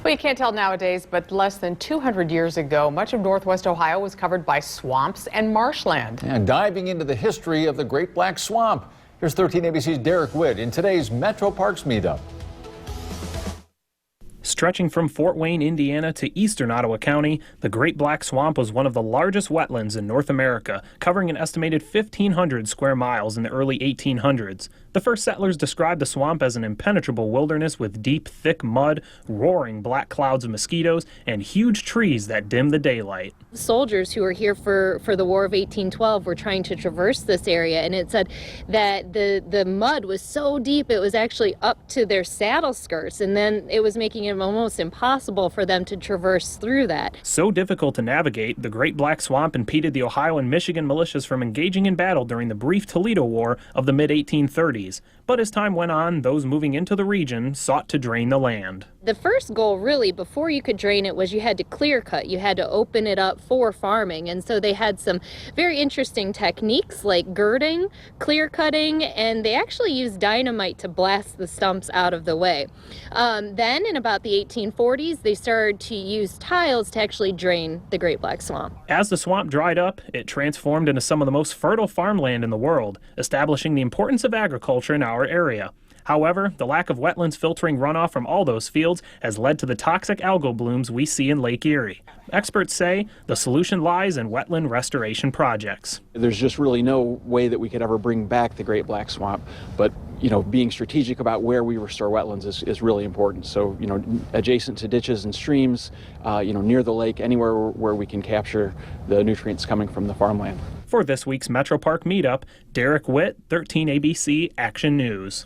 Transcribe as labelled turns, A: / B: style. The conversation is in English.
A: Well, you can't tell nowadays, but less than 200 years ago, much of Northwest Ohio was covered by swamps and marshland.
B: And diving into the history of the Great Black Swamp, here's 13 ABC's Derek Witt in today's Metropark Meetup.
C: Stretching from Fort Wayne, Indiana to eastern Ottawa County, the Great Black Swamp was one of the largest wetlands in North America, covering an estimated 1,500 square miles in the early 1800s. The first settlers described the swamp as an impenetrable wilderness with deep, thick mud, roaring black clouds of mosquitoes, and huge trees that dim the daylight.
D: Soldiers who were here for the War of 1812 were trying to traverse this area, and it said that the mud was so deep it was actually up to their saddle skirts, and then it was making it almost impossible for them to traverse through that.
C: So difficult to navigate, the Great Black Swamp impeded the Ohio and Michigan militias from engaging in battle during the brief Toledo War of the mid-1830s. But as time went on, those moving into the region sought to drain the land.
D: The first goal, really, before you could drain it, was you had to clear cut. You had to open it up for farming. And so they had some very interesting techniques like girding, clear cutting, and they actually used dynamite to blast the stumps out of the way. Then in about the 1840s, they started to use tiles to actually drain the Great Black Swamp.
C: As the swamp dried up, it transformed into some of the most fertile farmland in the world, establishing the importance of agriculture in our area. However, the lack of wetlands filtering runoff from all those fields has led to the toxic algal blooms we see in Lake Erie. Experts say the solution lies in wetland restoration projects.
E: There's just really no way that we could ever bring back the Great Black Swamp, but being strategic about where we restore wetlands is really important. So, adjacent to ditches and streams, near the lake, anywhere where we can capture the nutrients coming from the farmland.
C: For this week's Metropark Meetup, Derek Witt, 13 ABC Action News.